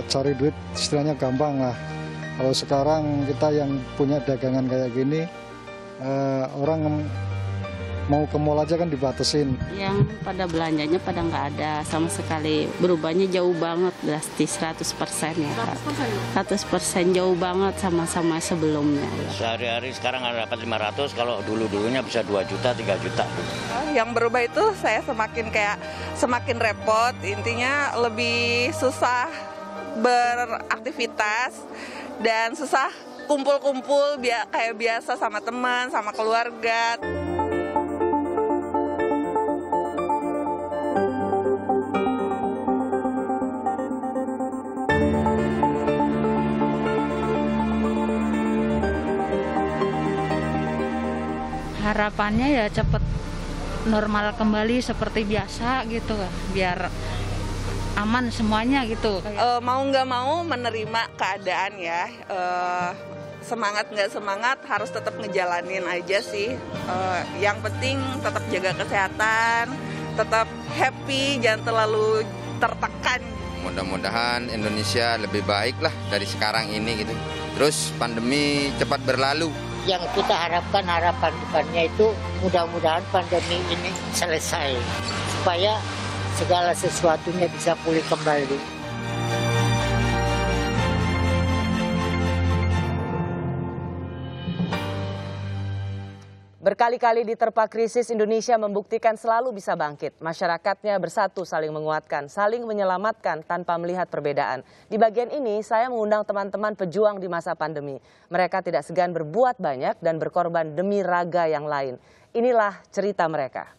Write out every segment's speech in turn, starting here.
cari duit istilahnya gampang lah. Kalau sekarang kita yang punya dagangan kayak gini, orang mau ke mall aja kan dibatasin. Yang pada belanjanya pada nggak ada sama sekali. Berubahnya jauh banget, drastis 100% ya. 100% jauh banget sama sebelumnya. Ya. Sehari-hari sekarang ada dapat 500, kalau dulu-dulunya bisa 2 juta, 3 juta. Yang berubah itu saya semakin repot, intinya lebih susah beraktivitas dan susah kumpul-kumpul kayak biasa sama teman, sama keluarga. Harapannya ya cepet normal kembali seperti biasa gitu, biar aman semuanya gitu. Mau nggak mau menerima keadaan ya, semangat nggak semangat harus tetap ngejalanin aja sih. Yang penting tetap jaga kesehatan, tetap happy, jangan terlalu tertekan. Mudah-mudahan Indonesia lebih baik lah dari sekarang ini gitu. Terus pandemi cepat berlalu. Yang kita harapkan, harapan depannya itu mudah-mudahan pandemi ini selesai supaya segala sesuatunya bisa pulih kembali. Berkali-kali diterpa krisis, Indonesia membuktikan selalu bisa bangkit. Masyarakatnya bersatu saling menguatkan, saling menyelamatkan tanpa melihat perbedaan. Di bagian ini saya mengundang teman-teman pejuang di masa pandemi. Mereka tidak segan berbuat banyak dan berkorban demi raga yang lain. Inilah cerita mereka.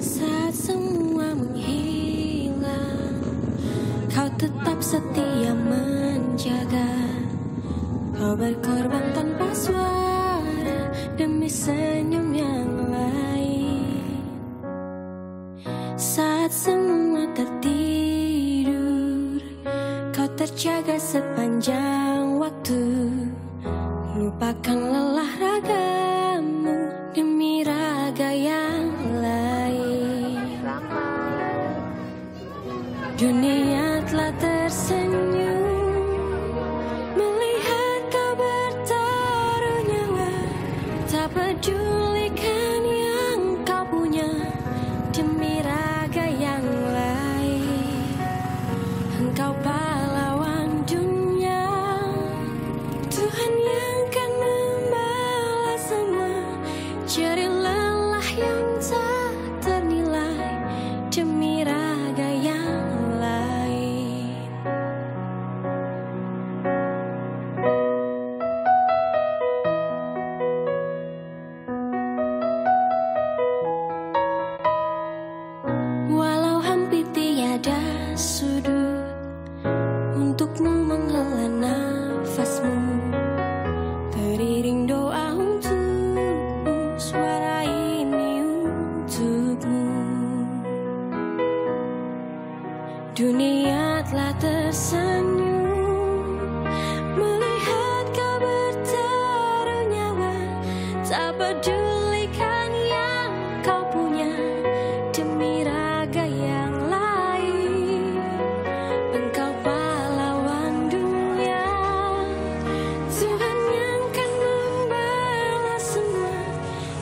Saat semua menghilang, kau tetap setia menjaga. Kau berkorban tanpa suara demi senyum yang lain. Saat semua tertidur, kau terjaga sepanjang waktu. Lupakan lelah ragamu demi raga yang lain. Dunia telah tersenyum melihat kau bertaruh nyawa. Tak pedulikan yang kau punya demi raga yang lain. Engkau pahlawan dunia, Tuhan yang kan membalas semua. Jerih lelah yang tak ternilai demi raga yang lain. Walau hampir tiada sudut untukmu menghela nafasmu, beriring doa untukmu, suara ini untukmu. Dunia telah tersenyum melihat kau bertaruh nyawa. Tak pedulikan yang kau punya demi raga yang lain. Engkau pahlawan dunia, Tuhan yang kan membalas semua.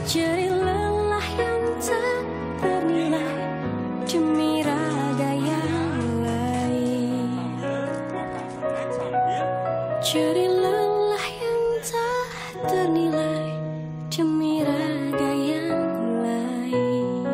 Jerih lelah yang tak ternilai demi raga yang lain. Jerih lelah yang tak ternilai demi raga yang lain.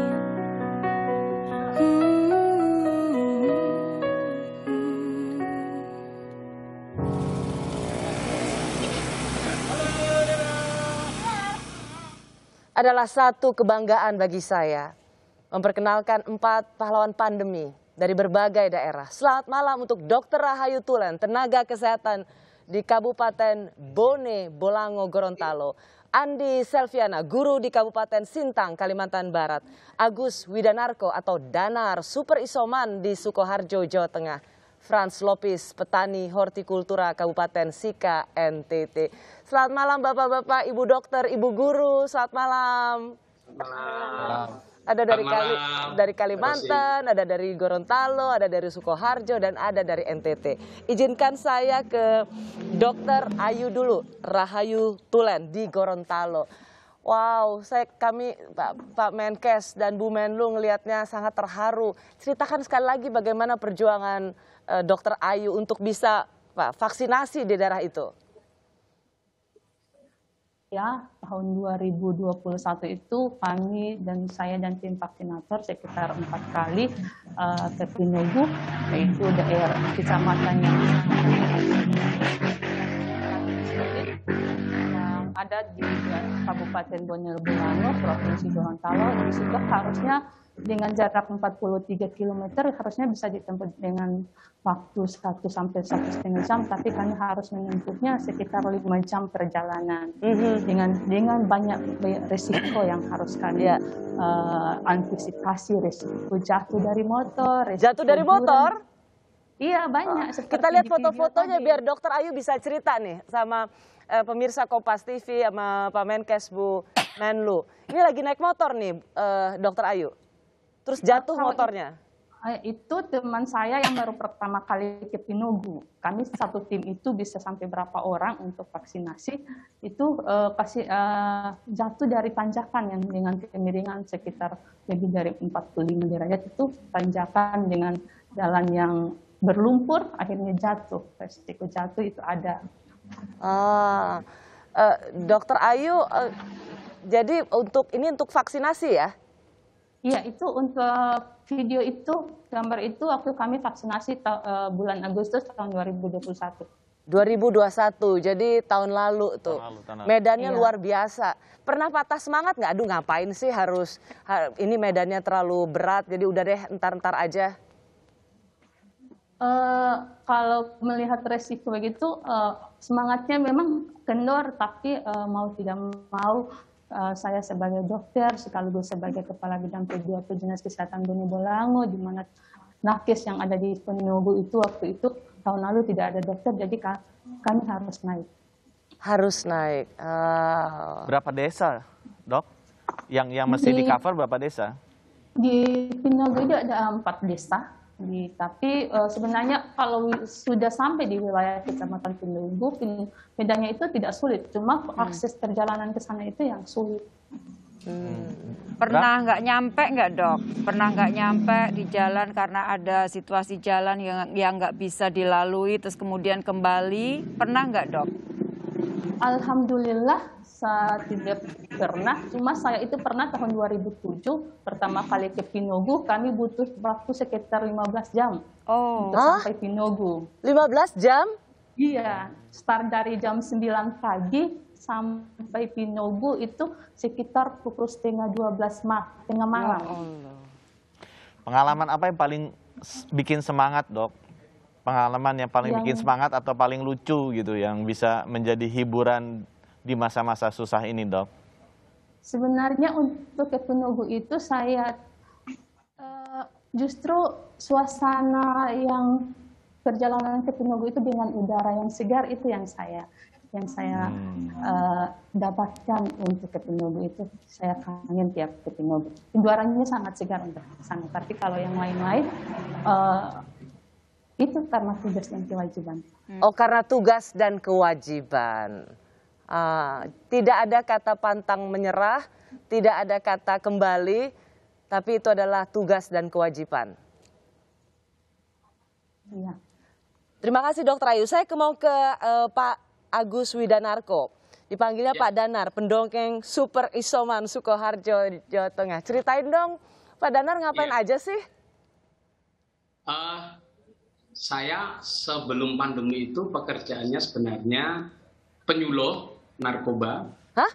Adalah satu kebanggaan bagi saya memperkenalkan 4 pahlawan pandemi dari berbagai daerah. Selamat malam untuk Dr. Rahayu Tulen, tenaga kesehatan di Kabupaten Bone Bolango Gorontalo. Andi Selviana, guru di Kabupaten Sintang, Kalimantan Barat. Agus Widanarko atau Danar, super isoman di Sukoharjo, Jawa Tengah. Frans Lopis, petani hortikultura Kabupaten Sika, NTT. Selamat malam Bapak-Bapak, Ibu Dokter, Ibu Guru, selamat malam. Ada dari Selamat dari Kalimantan, ada dari Gorontalo, ada dari Sukoharjo, dan ada dari NTT. Izinkan saya ke Dr. Ayu dulu, Rahayu Tulen di Gorontalo. Wow, kami Pak Menkes dan Bu Menlu ngelihatnya sangat terharu. Ceritakan sekali lagi bagaimana perjuangan Dr. Ayu untuk bisa vaksinasi di daerah itu. Ya, tahun 2021 itu kami dan saya dan tim vaksinator sekitar 4 kali ke Pinogu, yaitu daerah kecamatan yang ada di Kabupaten Bonerolango, Provinsi Gorontalo. Di situ harusnya dengan jarak 43 km harusnya bisa ditempuh dengan waktu 1 sampai 1,5 jam, tapi kami harus menempuhnya sekitar 5 jam perjalanan dengan banyak risiko yang harus kami antisipasi, risiko jatuh dari motor. Jatuh dari motor? Iya, banyak. Kita lihat foto-fotonya biar Dokter Ayu bisa cerita nih sama pemirsa Kompas TV sama Pak Menkes, Bu Menlu. Ini lagi naik motor nih, Dokter Ayu. Terus jatuh motornya. Itu teman saya yang baru pertama kali ke Pinogu. Kami satu tim itu bisa sampai berapa orang untuk vaksinasi. Itu pasti jatuh dari tanjakan yang dengan kemiringan sekitar lebih dari 45 derajat. Itu tanjakan dengan jalan yang berlumpur, akhirnya jatuh. Resiko jatuh itu ada. Dokter Ayu, jadi ini untuk vaksinasi ya? Iya, itu untuk video itu, gambar itu waktu kami vaksinasi bulan Agustus tahun 2021. 2021, jadi tahun lalu tuh. Medannya luar biasa. Pernah patah semangat nggak? Aduh, ngapain sih ini medannya terlalu berat, jadi udah deh entar-entar aja. Kalau melihat resiko begitu, semangatnya memang kendor, tapi mau tidak mau saya sebagai dokter sekaligus sebagai kepala bidang P2P Dinas Kesehatan Bonerolango, di mana nakes yang ada di Pinogu itu waktu itu tahun lalu tidak ada dokter, jadi kami harus naik. Harus naik. Berapa desa, Dok? Yang mesti di cover berapa desa? Di Pinogu itu ada 4 desa. Tapi sebenarnya kalau sudah sampai di wilayah Kecamatan Pinogu, medannya itu tidak sulit, cuma akses perjalanan ke sana itu yang sulit. Pernah nggak nyampe nggak, Dok? Pernah nggak nyampe di jalan karena ada situasi jalan yang nggak bisa dilalui, terus kemudian kembali? Pernah nggak, Dok? Alhamdulillah saya tidak pernah, cuma saya itu pernah tahun 2007 pertama kali ke Pinogu, kami butuh waktu sekitar 15 jam untuk sampai Pinogu. 15 jam? Iya, start dari jam 9 pagi sampai Pinogu itu sekitar pukul 11:30 tengah malam. Pengalaman apa yang paling bikin semangat, Dok? Pengalaman yang paling bikin semangat atau paling lucu gitu yang bisa menjadi hiburan di masa-masa susah ini, Dok? Sebenarnya untuk ke Pinogu itu saya justru suasana yang perjalanan ke Pinogu itu dengan udara yang segar itu yang saya dapatkan untuk ke Pinogu itu. Saya kangen tiap ke Pinogu. Udaranya sangat segar untuk sana. Tapi kalau yang lain-lain itu karena tugas dan kewajiban. Oh, karena tugas dan kewajiban. Tidak ada kata pantang menyerah, tidak ada kata kembali, tapi itu adalah tugas dan kewajiban. Iya. Terima kasih, Dokter Ayu. Saya mau ke Pak Agus Widanarko. Dipanggilnya Pak Danar, pendongeng Super Isoman Sukoharjo, Jawa Tengah. Ceritain dong, Pak Danar ngapain aja sih? Saya sebelum pandemi itu pekerjaannya sebenarnya penyuluh narkoba. Hah?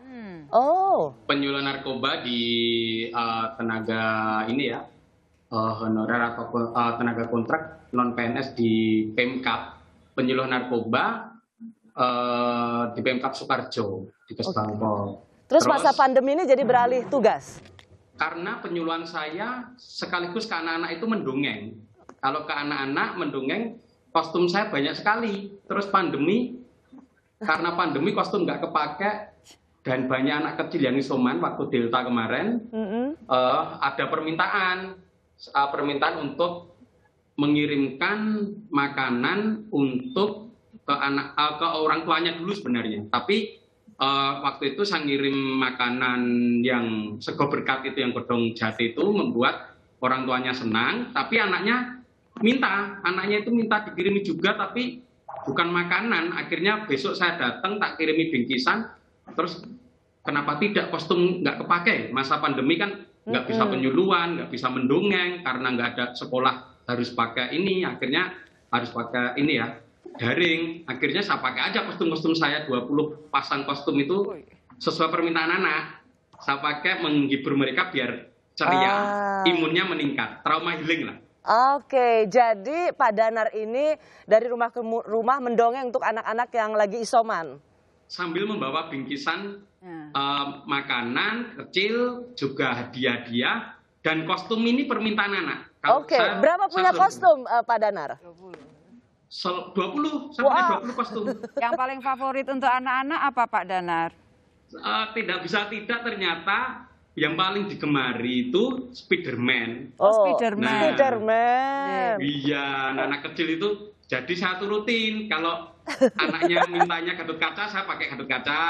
Penyuluh narkoba di tenaga ini ya, honorer atau tenaga kontrak non PNS di Pemkab, penyuluh narkoba di Pemkab Sukoharjo di Kesbangpol. Terus masa pandemi ini jadi beralih tugas? Karena penyuluhan saya sekaligus ke anak-anak itu mendongeng. Kalau ke anak-anak mendongeng, kostum saya banyak sekali. Terus pandemi, karena pandemi kostum nggak kepake, dan banyak anak kecil yang isoman waktu Delta kemarin, ada permintaan untuk mengirimkan makanan untuk ke orang tuanya dulu sebenarnya. Tapi waktu itu saya ngirim makanan yang sego berkat itu, yang godong jati itu, membuat orang tuanya senang. Tapi anaknya itu minta dikirimi juga, tapi bukan makanan. Akhirnya besok saya datang tak kirimi bingkisan. Terus kenapa tidak, kostum nggak kepake? Masa pandemi kan nggak bisa penyuluhan, nggak bisa mendongeng karena nggak ada sekolah harus pakai ini. Akhirnya harus pakai ini ya, daring. Akhirnya saya pakai aja kostum-kostum saya, 20 pasang kostum itu sesuai permintaan anak. Saya pakai menghibur mereka biar ceria, imunnya meningkat, trauma healing lah. Oke, jadi Pak Danar ini dari rumah ke rumah mendongeng untuk anak-anak yang lagi isoman. Sambil membawa bingkisan makanan kecil, juga hadiah-hadiah, dan kostum ini permintaan anak. Oke, berapa punya kostum Pak Danar? 20, sampai 20 kostum. Yang paling favorit untuk anak-anak apa Pak Danar? Tidak bisa tidak, ternyata yang paling digemari itu Spiderman. Spiderman. Spiderman. Iya, anak kecil itu. Jadi saya turutin, kalau anaknya mintanya Gatot Kaca, saya pakai Gatot Kaca.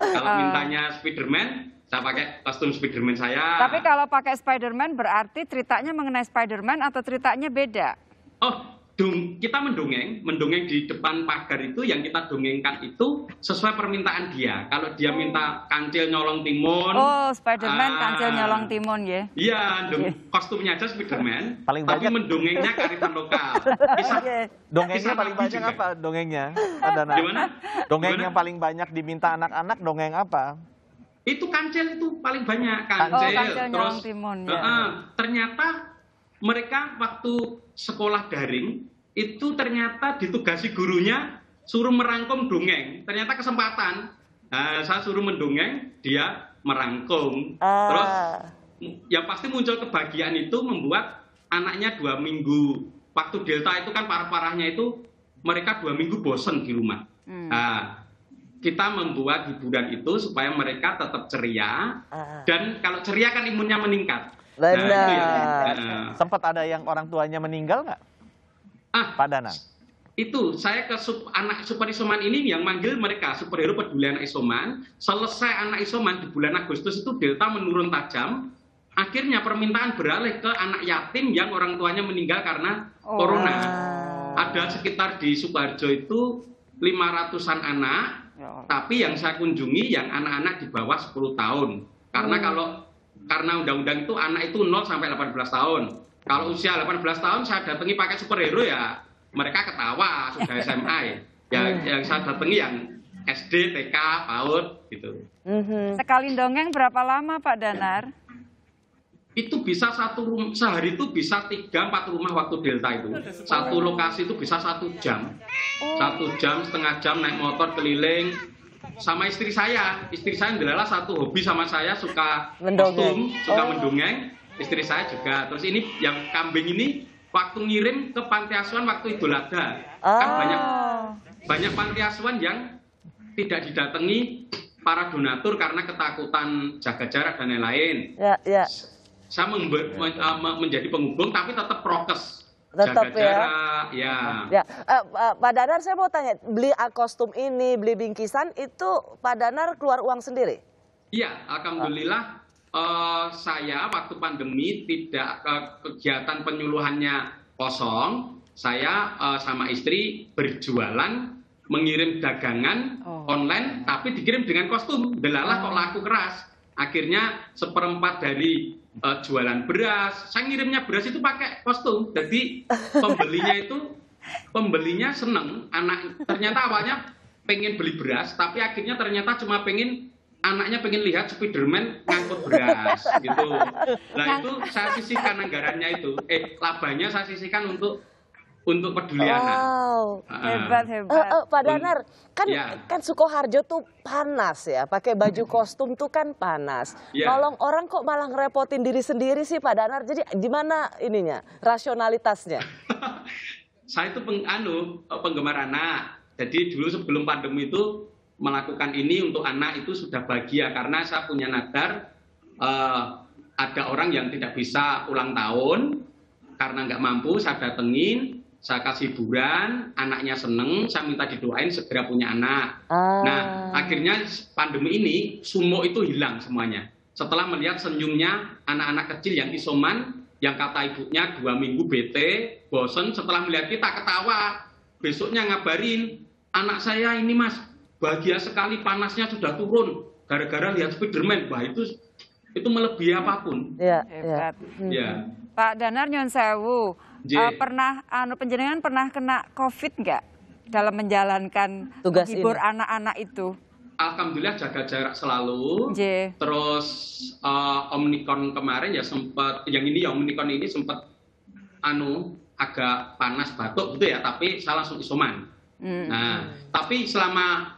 Kalau mintanya Spiderman, saya pakai kostum Spiderman saya. Tapi kalau pakai Spiderman berarti ceritanya mengenai Spiderman atau ceritanya beda? Oh, kita mendongeng di depan pagar itu, yang kita dongengkan itu sesuai permintaan dia. Kalau dia minta kancil nyolong timun. Oh, Spiderman kancil nyolong timun ya? Iya, kostumnya aja Spiderman, paling tapi banyak mendongengnya kearifan lokal. Dongengnya paling banyak apa dongengnya? Gimana? Dongeng yang paling banyak diminta anak-anak dongeng apa? Itu kancil itu paling banyak, kancil terus timun, ya. Ternyata mereka waktu sekolah daring itu ternyata ditugasi gurunya suruh merangkum dongeng. Ternyata kesempatan. Nah, saya suruh mendongeng, dia merangkum. Terus yang pasti muncul kebahagiaan itu membuat anaknya 2 minggu. Waktu Delta itu kan parah-parahnya itu mereka 2 minggu bosen di rumah. Nah, kita membuat hiburan itu supaya mereka tetap ceria. Dan kalau ceria kan imunnya meningkat. Benar. Sempat ada yang orang tuanya meninggal nggak? Pak Danar. Itu saya ke anak super isoman ini yang manggil mereka superhero peduli anak isoman. Selesai anak isoman di bulan Agustus itu Delta menurun tajam. Akhirnya permintaan beralih ke anak yatim yang orang tuanya meninggal karena corona. Ada sekitar di Sukoharjo itu 500-an anak. Tapi yang saya kunjungi yang anak-anak di bawah 10 tahun. Karena undang-undang itu anak itu 0 sampai 18 tahun. Kalau usia 18 tahun saya datangi pakai superhero ya mereka ketawa, sudah SMA ya. Yang saya datangi yang SD, TK, PAUD gitu. Sekali dongeng berapa lama Pak Danar? Itu bisa sehari itu bisa 3-4 rumah waktu Delta itu. Satu lokasi itu bisa 1 jam. 1 jam, setengah jam naik motor keliling. Sama istri saya adalah satu hobi sama saya, suka kostum, suka mendongeng. Istri saya juga. Terus ini yang kambing ini waktu ngirim ke panti asuhan waktu Idul Adha. Kan banyak panti asuhan yang tidak didatangi para donatur karena ketakutan jaga jarak dan lain-lain. Saya menjadi penghubung tapi tetap prokes. Tetap jaga jarak, ya. Pak Danar, saya mau tanya, beli kostum ini, beli bingkisan, itu Pak Danar keluar uang sendiri? Iya, alhamdulillah saya waktu pandemi tidak kegiatan penyuluhannya kosong. Saya sama istri berjualan, mengirim dagangan online, tapi dikirim dengan kostum. Delalah kok laku keras. Akhirnya 1/4 dari jualan beras, saya ngirimnya beras itu pakai kostum. Jadi pembelinya seneng. Ternyata awalnya pengen beli beras, tapi akhirnya ternyata cuma anaknya pengen lihat Spiderman ngangkut beras gitu. Nah itu saya sisihkan anggarannya itu, labanya saya sisihkan untuk peduli anak. Hebat. Pak Danar, kan Sukoharjo tuh panas ya, pakai baju kostum tuh kan panas. Nolong orang kok malah ngerepotin diri sendiri sih Pak Danar. Jadi gimana ininya, rasionalitasnya? Saya itu penggemar anak. Jadi dulu sebelum pandemi itu melakukan ini untuk anak itu sudah bahagia, karena saya punya nadar ada orang yang tidak bisa ulang tahun karena nggak mampu, saya datengin, saya kasih hiburan, anaknya seneng, saya minta didoain segera punya anak. Nah, akhirnya pandemi ini sumo itu hilang semuanya. Setelah melihat senyumnya anak-anak kecil yang isoman, yang kata ibunya 2 minggu bete, bosen, setelah melihat kita ketawa, besoknya ngabarin, anak saya ini mas, bahagia sekali, panasnya sudah turun, gara-gara lihat Spiderman. Wah, itu melebihi apapun. Hebat. Ya. Pak Danar Nyon Sewu, pernah penjenengan pernah kena COVID nggak dalam menjalankan tugas menghibur ini? anak-anak itu? Alhamdulillah jaga jarak selalu. Terus Omikron kemarin ya sempat, Omikron ini sempat agak panas batuk gitu ya, tapi saya langsung isoman. Nah, tapi selama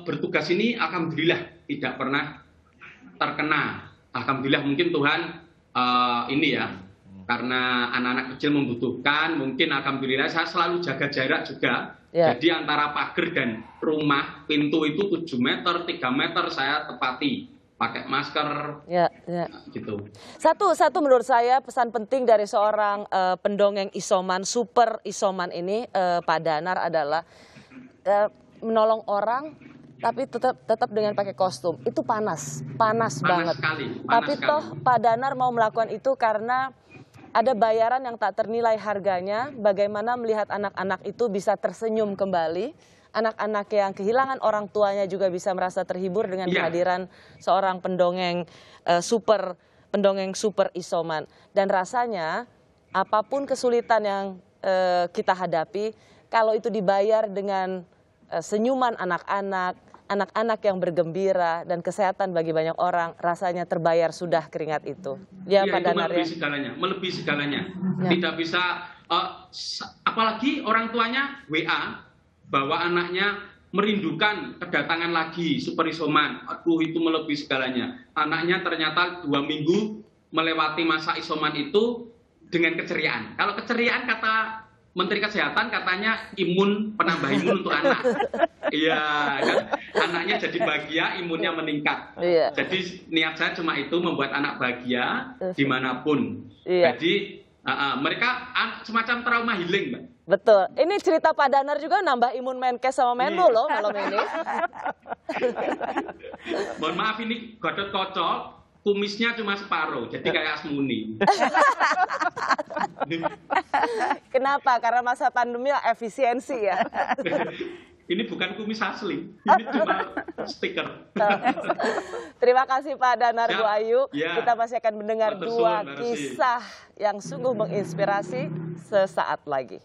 bertugas ini alhamdulillah tidak pernah terkena. Alhamdulillah, mungkin Tuhan ini ya, karena anak-anak kecil membutuhkan, mungkin alhamdulillah saya selalu jaga jarak juga. Jadi antara pagar dan rumah, pintu itu 7 meter, 3 meter saya tepati. Pakai masker, gitu. Satu menurut saya pesan penting dari seorang pendongeng isoman, super isoman ini, Pak Danar, adalah menolong orang, tapi tetap dengan pakai kostum. Itu panas banget. Tapi toh Pak Danar mau melakukan itu karena ada bayaran yang tak ternilai harganya, bagaimana melihat anak-anak itu bisa tersenyum kembali, anak-anak yang kehilangan orang tuanya juga bisa merasa terhibur dengan kehadiran seorang pendongeng super isoman. Dan rasanya apapun kesulitan yang kita hadapi, kalau itu dibayar dengan senyuman anak-anak yang bergembira dan kesehatan bagi banyak orang, rasanya terbayar sudah keringat itu. Ya, Pak Danar, melebihi segalanya. Tidak bisa, apalagi orang tuanya WA bahwa anaknya merindukan kedatangan lagi super isoman. Aduh, itu melebihi segalanya. Anaknya ternyata 2 minggu melewati masa isoman itu dengan keceriaan. Kalau keceriaan kata Menteri Kesehatan katanya penambah imun untuk anak. Iya, kan? Anaknya jadi bahagia, imunnya meningkat. Jadi niat saya cuma itu, membuat anak bahagia dimanapun. Jadi mereka semacam trauma healing, Mbak. Betul. Ini cerita Pak Danar juga nambah imun Menkes sama Menlu loh malam ini. Mohon maaf, ini Gatot Kaca, kumisnya cuma separuh, jadi kayak Asmuni. Kenapa? Karena masa pandemi efisiensi ya. Ini bukan kumis asli, ini cuma stiker. Terima kasih Pak Danar, Bu Ayu. Kita masih akan mendengar 2 kisah yang sungguh menginspirasi sesaat lagi.